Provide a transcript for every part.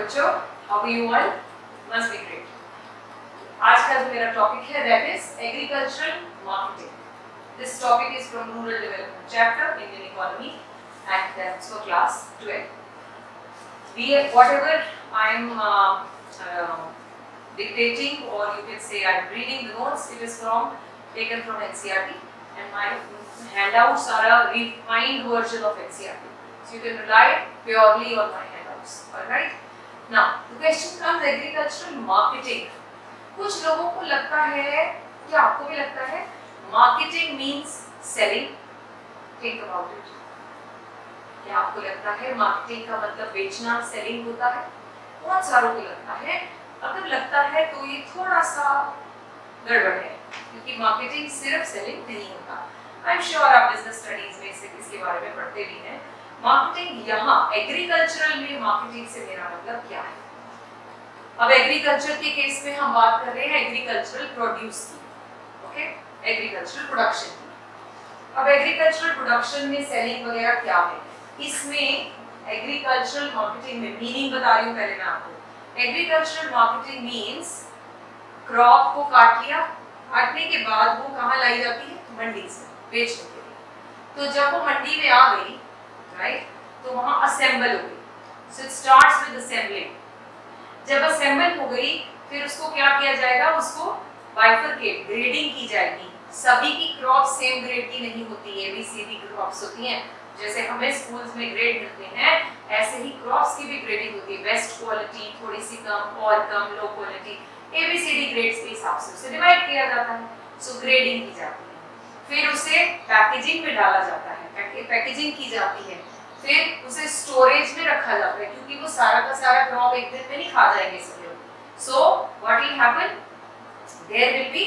बच्चों, how are you all? Must be great. आज का जो मेरा टॉपिक है that is agricultural marketing. This topic is from rural development chapter Indian economy and that's for class 12. Whatever I am dictating, or you can say I am reading the notes, it is taken from NCERT, and my handouts are a refined version of NCERT. So you can rely purely on my handouts. Alright? Now, the question comes agricultural marketing. कुछ लोगों को लगता है, क्या आपको भी लगता है, marketing means selling? Think about it. क्या आपको लगता है मार्केटिंग का मतलब बेचना, सेलिंग होता है? बहुत सारों को लगता है। अगर लगता है तो ये थोड़ा सा गड़बड़ है, क्योंकि मार्केटिंग सिर्फ सेलिंग नहीं होता। आई एम श्योर आप बिजनेस स्टडीज में से इसके बारे में पढ़ते भी हैं। मार्केटिंग यहाँ एग्रीकल्चरल में मार्केटिंग से मेरा मतलब क्या है? अब एग्रीकल्चर के केस में हम बात कर रहे हैं एग्रीकल्चरल प्रोड्यूस की, ओके, एग्रीकल्चरल प्रोडक्शन की। अब एग्रीकल्चरल प्रोडक्शन में सेलिंग वगैरह क्या है? इसमें एग्रीकल्चरल मार्केटिंग में मीनिंग बता रही हूँ पहले मैं आपको। एग्रीकल्चरल मार्केटिंग मींस क्रॉप को काट लिया, काटने के बाद वो कहाँ लाई जाती है? मंडी से बेचने के लिए। तो जब वो मंडी में आ गई, राइट, तो वहाँ असेंबल हो गई। So it starts with assembling. जब असेंबल हो गई, फिर उसको क्या किया जाएगा? उसको बाइफरकेट, ग्रेडिंग की जाएगी। सभी की क्रॉप सेम ग्रेड की नहीं होती है, ABCD क्रॉप्स होती हैं। जैसे हमें स्कूल्स में ग्रेड मिलते हैं, ऐसे ही क्रॉप्स की भी ग्रेडिंग होती है। बेस्ट क्वालिटी, थोड़ी सी कम, और कम, लो क्वालिटी, ABCD ग्रेड्स के हिसाब से उसे डिवाइड किया जाता है। सो ग्रेडिंग की जाती है, फिर उसे पैकेजिंग में डाला जाता है, पैकेजिंग की जाती है, फिर उसे स्टोरेज में रखा जाता है, क्योंकि वो सारा का सारा क्रॉप एक दिन में नहीं खा जाएंगे सब लोग। So what will happen? There will be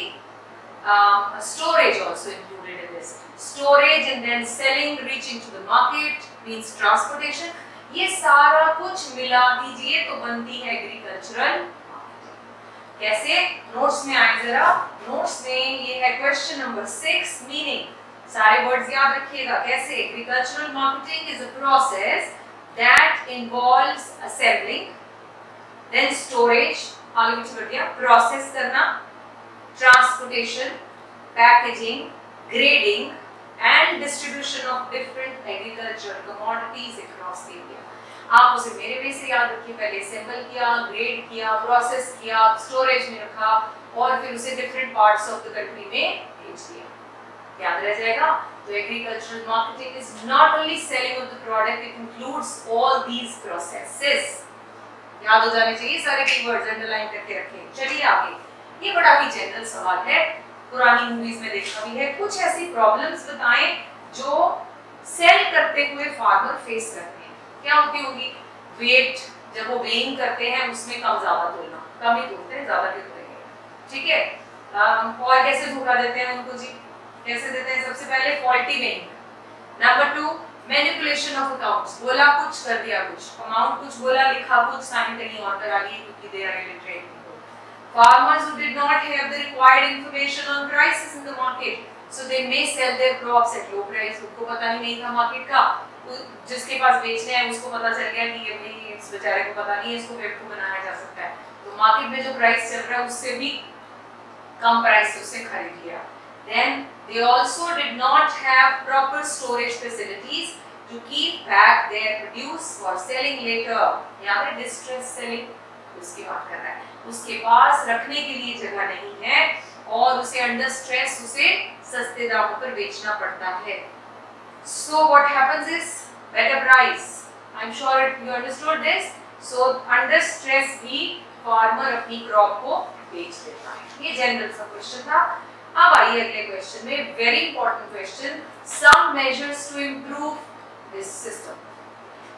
storage also included in this. Storage and then selling, reaching to the market means transportation. ये सारा कुछ मिला दीजिए तो बनती है एग्रीकल्चरल मार्केटिंग। कैसे? नोट्स में आए जरा। नोट्स में ये है क्वेश्चन नंबर 6, मीनिंग। सारे वर्ड्स याद रखिएगा। कैसे? Agricultural marketing is a process that involves assembling, then storage, आगे पीछे बढ़ गया, प्रोसेस करना, transportation, packaging, grading and distribution of different agricultural commodities across India. आप उसे मेरे वे से याद रखिए। पहले असेंबल किया, ग्रेड किया, प्रोसेस किया, स्टोरेज में रखा, और फिर उसे different parts of the country में भेज दिया। याद रह जाएगा? तो agricultural marketing is not only selling of the product, it includes all these processes. याद हो जाने चाहिए सारे कीवर्ड्स, अंडरलाइन करके रखें। चलिए आगे। ये बड़ा ही जनरल सवाल है, पुरानी मूवीज में देखा भी है। कुछ ऐसी प्रॉब्लम्स बताएं जो सेल करते हुए फार्मर फेस करते हैं। क्या होती होगी? वेट, जब वो वेइंग करते हैं उसमें कम ज्यादा तोलना, कम ही तोलते हैं, ज्यादा क्यों तोलेंगे? ठीक है। और कैसे धोखा देते हैं उनको जी? कैसे देते हैं? सबसे पहले faulty weighing. Number 2, manipulation of accounts. बोला कुछ, कर दिया कुछ, अमाउंट कुछ बोला, लिखा कुछ, साइन कहीं और करा लिए, क्योंकि they are illiterate. Farmers who did not have the required information on prices in the market, so they may sell their crops at low price. उनको पता ही नहीं था मार्केट का, जिसके पास बेचने हैं उसको पता चल गया कि ये नहीं, इस बेचारे को पता नहीं है, इसको बेवकूफ बनाया जा सकता है। तो मार्केट में जो प्राइस चल रहा है उससे भी कम प्राइस से उससे खरीद लिया। Then they also did not have proper storage facilities to keep back their produce for selling later. यहाँ पे distress selling उसकी बात कर रहा है। उसके पास रखने के लिए जगह नहीं है और उसे अंडर स्ट्रेस उसे सस्ते दामों पर बेचना पड़ता है। So what happens is better price. I'm sure you understood this. So under stress भी फार्मर अपनी क्रॉप को बेच देता है। ये जनरल सा क्वेश्चन था। अब आइए अगले क्वेश्चन में, very important question, some measures to improve this system.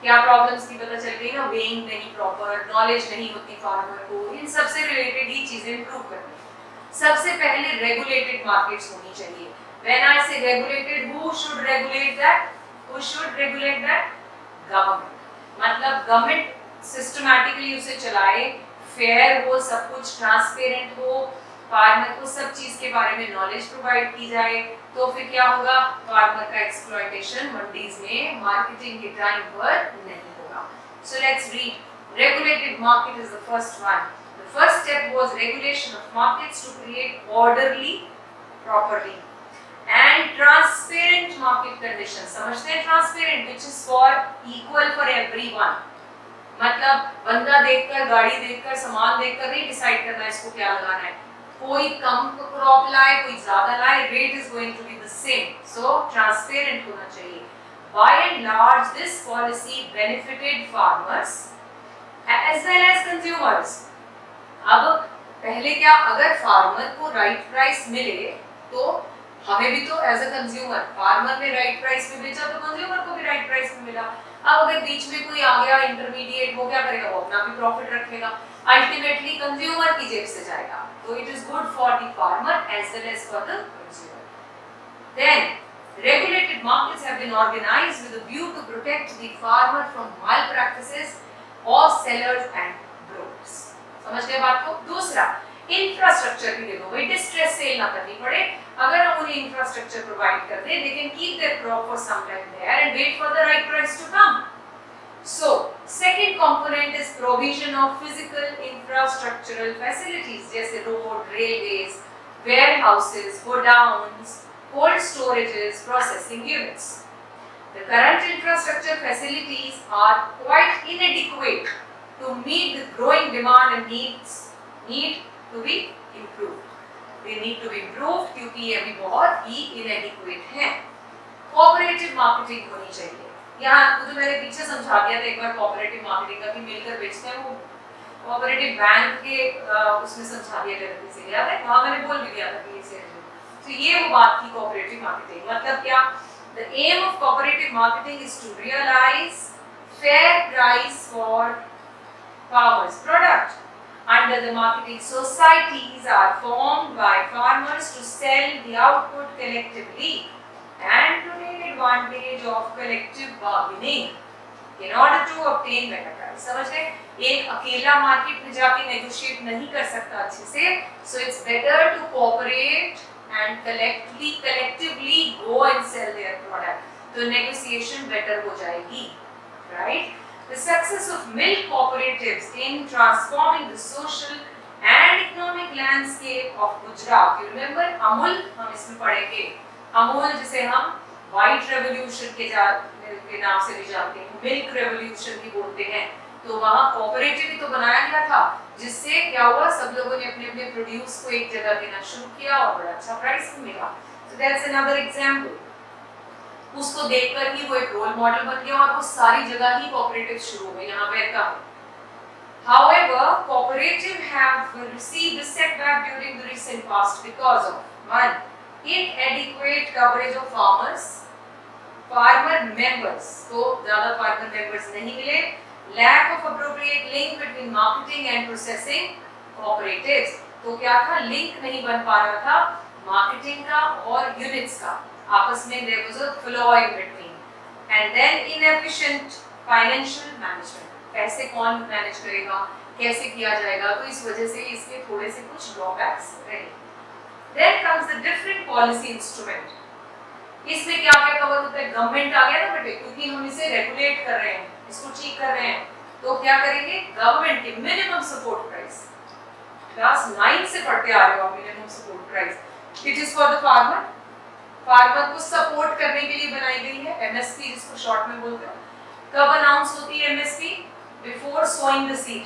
क्या प्रॉब्लम्स की पता चल गई ना? वेइंग नहीं प्रॉपर, नॉलेज नहीं होती फार्मर को, इन सब से रिलेटेड ही चीजें इंप्रूव करनी। सबसे पहले रेगुलेटेड मार्केट्स होनी चाहिए। व्हेन आई से regulated, who should regulate that? Who should regulate that? Government. मतलब गवर्नमेंट सिस्टमैटिकली उसे चलाए, फेयर हो, सब कुछ ट्रांसपेरेंट हो, फार्मर को सब चीज के बारे में नॉलेज प्रोवाइड की जाए। तो फिर क्या होगा? फार्मर का एक्सप्लॉयटेशन मंडीज में मार्केटिंग के टाइम पर नहीं होगा। So let's read. Regulated regulated market is the first one. The first step was regulation of markets to create orderly, properly and transparent market conditions. समझते हैं transparent, which is for equal for everyone. मतलब बंदा देखकर, गाड़ी देखकर, सामान देखकर नहीं डिसाइड करना है इसको क्या लगाना है. कोई कम क्रॉप लाए, कोई ज्यादा लाए, rate is going to be the same. So transparent होना चाहिए. By and large, this policy benefited farmers as well as consumers. अब पहले क्या, अगर फार्मर को राइट प्राइस मिले तो हमें भी तो एज अ कंज्यूमर, फार्मर ने राइट प्राइस पे बेचा तो कंज्यूमर को भी राइट प्राइस पे मिला. अब अगर बीच में कोई आ गया इंटरमीडिएट, वो क्या करेगा, वो अपना भी प्रॉफिट रखेगा, अल्टीमेटली कंज्यूमर की जेब से जाएगा. तो it is good for the farmer as well as for the consumer. Then regulated markets have been organized with a view to protect the farmer from malpractices of sellers and brokers. समझ गए बात को. दूसरा, infrastructure भी देखो भाई, distress cell ना करनी पड़े. अगर हम उन्हें इंफ्रास्ट्रक्चर प्रोवाइड कर दें, they can keep their crop for some time there and wait for the right price to come. So, second component is provision of physical infrastructural facilities जैसे road, railways, warehouses, godowns, cold storages, processing units. The current infrastructure facilities are quite inadequate to meet the growing demand and need to be improved. They need to be improved क्योंकि ये अभी बहुत ही inadequate हैं. Cooperative marketing होनी चाहिए. यहाँ जो मैंने पीछे समझा दिया था एक बार cooperative marketing का कि मिलकर बेचते हैं, वो cooperative bank के उसमें समझा दिया गया था, याद है? वहाँ मैंने बोल भी दिया था कि इसे. तो ये वो बात थी कोऑपरेटिव मार्केटिंग. मतलब क्या, the aim of cooperative marketing is to realise fair price for farmers product. Under the marketing societies are formed by farmers to sell the output collectively and to take advantage of collective bargaining in order to obtain better price. समझ गए? एक अकेला market में जाके negotiate नहीं कर सकता अच्छे से. So it's better to cooperate and collectively go and sell their product. तो negotiation better हो जाएगी, right? The success of milk cooperatives in transforming the social and economic landscape of Gujarat. You remember Amul? हम इसमें पढ़ेंगे. Amul जिसे हम White Revolution के नाम से भी जानते हैं, Milk Revolution भी बोलते हैं. तो वहाँ कोऑपरेटिव ही तो बनाया गया था, जिससे क्या हुआ, सब लोगों ने अपने अपने प्रोड्यूस को एक जगह देना शुरू किया और बड़ा अच्छा प्राइस मिला. So that's another example. उसको देखकर ही वो एक रोल मॉडल बन गया और वो सारी जगह ही कोऑपरेटिव शुरू हो गए. यहाँ पे का However, cooperative have received a setback during the recent past because of one, inadequate coverage of farmer members. तो ज़्यादा farmer members नहीं मिले. Lack of appropriate link between marketing and processing cooperatives. तो क्या था, लिंक नहीं बन पा रहा था मार्केटिंग का और यूनिट्स का आपस में. there was a flaw in between. And then inefficient financial management. पैसे कौन मैनेज करेगा, कैसे किया जाएगा, तो इस वजह से इसके थोड़े से कुछ ड्रॉबैक्स रहे. Then comes the different policy instrument. इसमें क्या क्या कवर होता है, गवर्नमेंट आ गया ना बेटे, क्योंकि हम इसे रेगुलेट कर रहे हैं, इसको ठीक कर रहे हैं, तो क्या करेंगे, गवर्नमेंट के मिनिमम सपोर्ट प्राइस. क्लास 9 से पढ़ते आ रहे हो आप minimum support price. It is for the farmer. Farmer को सपोर्ट करने के लिए बनाई गई है एमएसपी, जिसको शॉर्ट में बोलते हैं. कब अनाउंस होती है MSP? Before sowing the seed.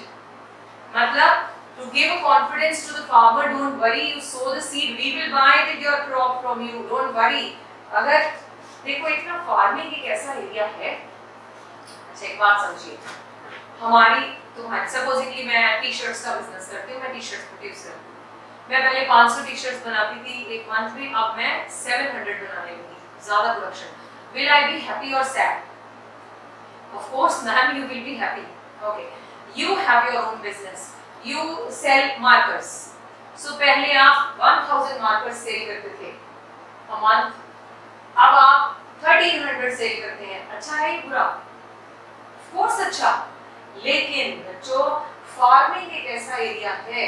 मतलब to give a confidence to the farmer, don't worry, you sow the seed, we will buy your crop from you, don't worry. अगर देखो इतना फार्मिंग एक ऐसा एरिया है. अच्छा एक बात समझिए, हमारी तुम्हारी सपोजिटली मैं टी शर्ट्स का बिजनेस करती हूँ, मैं टी शर्ट्स प्रोड्यूस करती हूँ. मैं पहले 500 टी शर्ट्स बनाती थी एक मंथ में, अब मैं 700 बनाने लगी. ज़्यादा production. Will I be happy और sad? Of course ma'am you will be happy. Okay, you have your own business, you sell markers. So पहले आप 1000 मार्कर्स सेल करते थे अ मंथ, अब आप 1300 सेल करते हैं. अच्छा है बुरा? ऑफ कोर्स अच्छा. लेकिन बच्चों फार्मिंग एक ऐसा एरिया है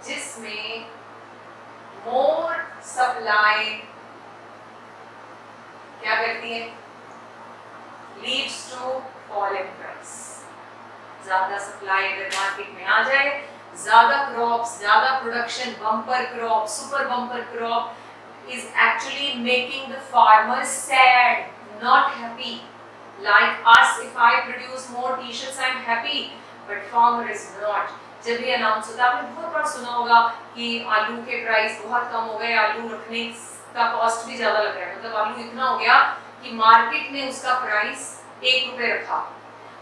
जिसमें मोर सप्लाई क्या करती है, leads to fall in price. ज्यादा सप्लाई अगर मार्केट में आ जाए, ज्यादा क्रॉप्स, ज्यादा production, bumper crop, super bumper crop is actually making the farmer sad, not happy. Like us, if I produce more t-shirts, I'm happy, but farmer is not. जब ये announce होता है, आपने बहुत बार सुना होगा कि आलू के प्राइस बहुत कम हो गए, आलू रखने का कॉस्ट भी ज्यादा लग रहा है, मतलब आलू इतना हो गया कि मार्केट ने उसका प्राइस 1 रुपए रखा,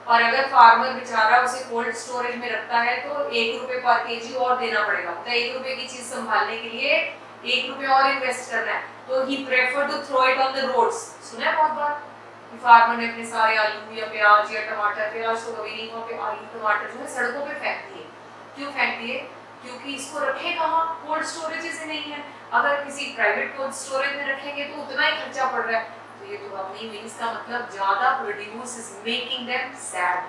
और अगर फार्मर बेचारा उसे कोल्ड स्टोरेज में रखता है तो 1 रुपए पर केजी और देना पड़ेगा, मतलब 1 रुपए की चीज संभालने के लिए 1 रुपए और इन्वेस्ट करना है, तो he prefer to throw it on the roads. सुना है बहुत बार कि फार्मर ने अपने सारे आलू या प्याज या टमाटर, प्याज तो कभी नहीं हुआ, आलू टमाटर जो है सड़कों पे फेंक दिए. क्यों फेंक दिए? क्योंकि इसको रखे कहाँ, कोल्ड स्टोरेज से नहीं है. अगर किसी प्राइवेट कोल्ड स्टोरेज में रखेंगे तो उतना ही खर्चा पड़ रहा है, तो ये तो अपनी मीन्स का मतलब ज्यादा produce is making them sad,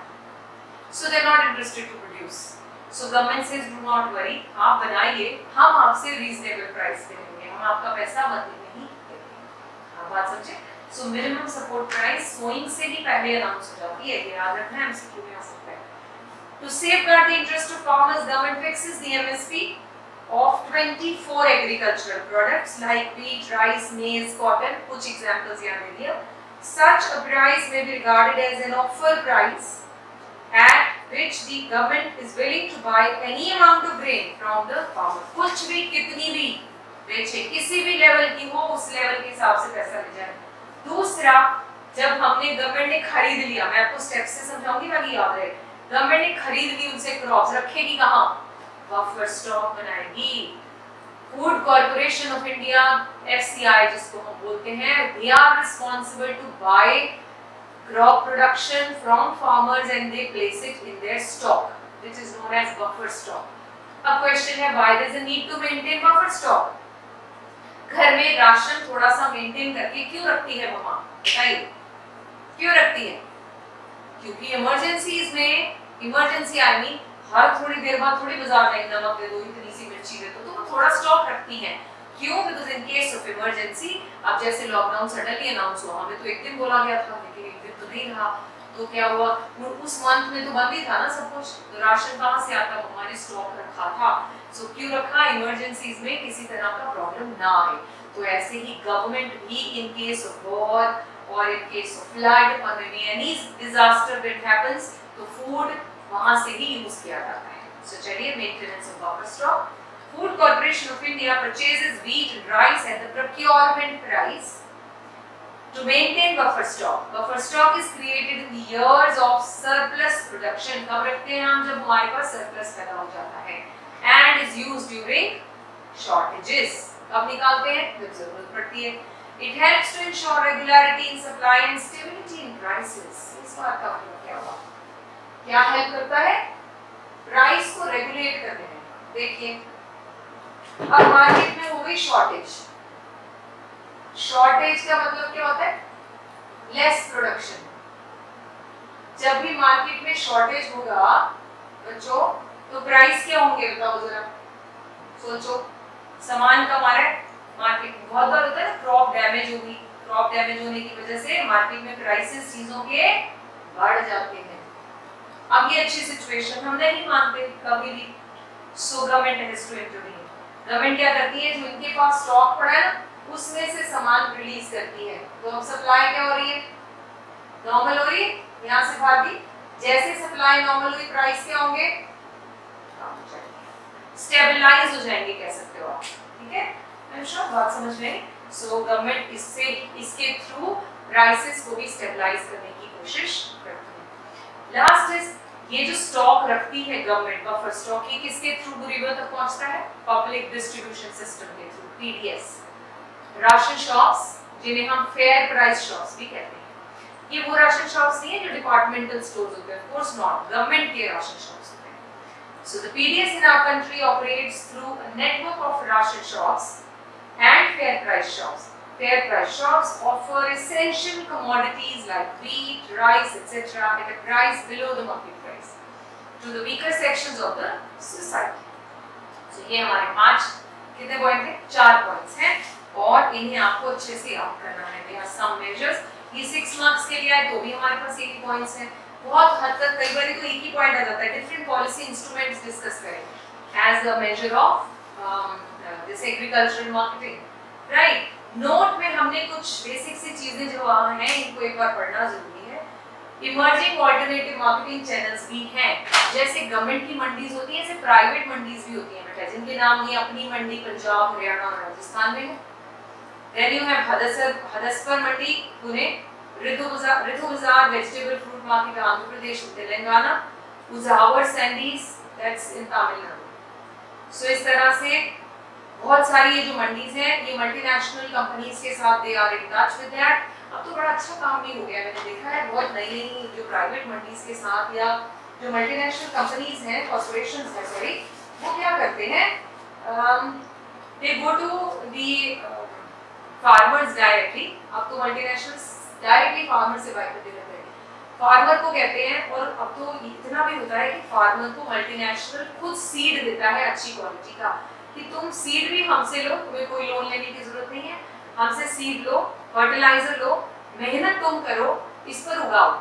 so they are not interested to produce. So government says do not worry, आप बनाइए, हम आपसे रीजनेबल प्राइस पे लेंगे, हम आपका पैसा मंदी नहीं देंगे. आप बात समझे? So minimum support price sowing से ही पहले अनाउंस हो जाती है, ये याद रखना है, एमसीक्यू में आ सकता है. To safeguard the interest of farmers, government fixes the MSP of 24 agricultural products like wheat, rice, maize, cotton. कुछ examples यहाँ दे दिया. Such a price may be regarded as an offer price at which the government is willing to buy any amount of grain from the farmer. कुछ भी, कितनी भी बेचे, किसी भी लेवल की हो, उस लेवल के हिसाब से पैसा ले जाए. दूसरा, जब हमने गवर्नमेंट ने खरीद लिया, मैं आपको स्टेप से समझाऊंगी ताकि याद रहे. गवर्नमेंट ने खरीद ली उनसे क्रॉप्स, रखेगी कहाँ? बफर स्टॉक बनाएगी. Food Corporation of India, FCI जिसको हम बोलते हैं, they are responsible to buy crop production from farmers and they place it in their stock which is known as buffer stock. अब क्वेश्चन है, why does it need to maintain buffer stock? घर में ration थोड़ा सा maintain करके क्यों रखती है मम्मा, बताइए क्यों रखती है? क्योंकि इमरजेंसीज में, इमरजेंसी आई मीन हर थोड़ी देर बाद थोड़ी बाजार जाएंगे, नमक दे दो, इतनी सी मिर्ची दे दो, तो वो थोड़ा स्टॉक रखती हैं. क्यों? Because in case of emergency, अब जैसे लॉकडाउन सडनली अनाउंस हुआ, हमें तो एक दिन बोला गया था लेकिन एक दिन तो नहीं रहा, तो क्या हुआ, उस मंथ में तो बंद ही था ना सब कुछ, तो राशन कहाँ से आता? हमारे स्टॉक रखा था. सो क्यों रखा? इमरजेंसीज में किसी तरह का प्रॉब्लम ना आए. तो ऐसे ही गवर्नमेंट भी इन केस ऑफ वॉर और in case of flood or maybe any disaster that happens, तो food वहाँ से ही यूज किया जाता है. So चलिए, maintenance of buffer stock. Food Corporation of India purchases wheat and rice at the procurement price to maintain buffer stock. Buffer stock is created in the years of surplus production. कब रखते हैं हम? जब हमारे पास surplus पैदा हो जाता है. And is used during shortages. कब निकालते हैं? जब जरूरत पड़ती है. It helps to ensure regularity in supply and stability in prices. इस बात का मतलब क्या हुआ? क्या हेल्प करता है? प्राइस को रेगुलेट करने में. देखिए, अब मार्केट में हो गई शॉर्टेज. शॉर्टेज का मतलब क्या होता है? Less production. जब भी मार्केट में शॉर्टेज होगा बच्चों, तो प्राइस क्या होंगे बताओ जरा, सोचो. सामान कम आ रहा है मार्केट में, बहुत बार होता है ना, क्रॉप डैमेज होगी, क्रॉप डैमेज होने की वजह से मार्केट में प्राइसेस चीजों के बढ़ जाते हैं. अब ये अच्छी सिचुएशन हम नहीं मानते कभी भी. So government has to intervene. Government क्या करती है? जो इनके पास स्टॉक पड़ा है उसमें से सामान रिलीज करती है. तो अब सप्लाई क्या हो रही है? नॉर्मल हो रही है. यहाँ से भागी, जैसे सप्लाई नॉर्मल हुई, प्राइस क्या होंगे? स्टेबलाइज हो जाएंगे, कह सकते हो आप. ठीक है, बात समझ में. सो गवर्नमेंट इसके थ्रू प्राइसेस को भी स्टेबलाइज करने की कोशिश करती है. लास्ट इज, ये जो स्टॉक रखती है गवर्नमेंट, बफर स्टॉक, ये किसके थ्रू गरीबों तक पहुंचता है? पब्लिक डिस्ट्रीब्यूशन सिस्टम के थ्रू, पीडीएस. राशन शॉप्स, जिन्हें हम फेयर प्राइस शॉप्स भी कहते हैं, ये वो राशन शॉप्स नहीं है जो डिपार्टमेंटल स्टोर्स होते हैं, ऑफ कोर्स नॉट, गवर्नमेंट के राशन शॉप्स होते हैं. So the PDS in our country operates through a network of ration shops and fair price shops. Fair price shops offer essential commodities like wheat, rice, etc. at a price below the market price to the weaker sections of the society. So ये हमारे 5 कितने point थे? 4 points हैं और इन्हें आपको अच्छे से याद करना है. There are some measures. ये 6 मार्क्स के लिए आए तो भी हमारे पास 80 पॉइंट्स हैं. बहुत हद तक कई बार तो एक ही पॉइंट आ जाता है, डिफरेंट पॉलिसी इंस्ट्रूमेंट्स डिस्कस करें as a measure of this agricultural marketing, right. Note में हमने कुछ बेसिक सी चीजें जो हैं इनको एक बार पढ़ना जरूरी है। इमर्जिंग ऑल्टरनेटिव मार्केटिंग चैनल्स भी हैं, जैसे गवर्नमेंट की मंडीज होती है, ऐसे प्राइवेट मंडीज भी होती हैं बेटा, जिनके नाम ये अपनी मंडी पंजाब, हरियाणा और राजस्थान में है। Then you have Hadapsar mandi Pune, Rythu Bazaar vegetable fruit market Andhra Pradesh Telangana, Uzhavar Sandhai that's in Tamil Nadu. So इस तरह से बहुत सारी ये जो मंडीज हैं ये मल्टीनेशनल कंपनीज के साथ they are in touch with that. अब तो बड़ा अच्छा काम भी हो गया, मैंने देखा है बहुत नई नई जो प्राइवेट मंडीज के साथ या जो मल्टीनेशनल कंपनीज हैं, कॉर्पोरेशंस हैं सॉरी, वो क्या करते हैं, they go to the farmers directly. अब तो मल्टीनेशनल्स डायरेक्टली फार्मर से बाय करते रहते हैं, फार्मर को कहते हैं। और अब तो इतना भी होता है कि फार्मर को मल्टीनेशनल खुद सीड देता है अच्छी क्वालिटी का, कि तुम सीड भी हमसे लो, तुम्हें कोई लोन लेने की जरूरत नहीं है, हमसे सीड लो, फर्टिलाइजर लो, मेहनत तुम करो, इस पर उगाओ,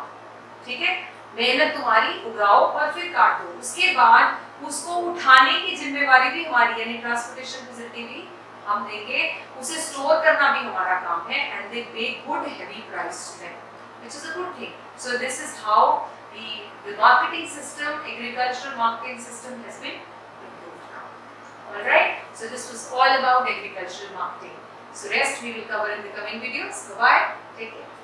ठीक है, मेहनत तुम्हारी, उगाओ और फिर काट दो। उसके बाद उसको उठाने की जिम्मेवारी भी हमारी, यानी ट्रांसपोर्टेशन फैसिलिटी भी हम देंगे, उसे स्टोर करना भी हमारा काम है, and they pay good heavy price to them, which is a good thing. So this is how the marketing system, agricultural marketing system has been improved now. All right, so this was all about agricultural marketing. So rest we will cover in the coming videos. Bye bye, take care.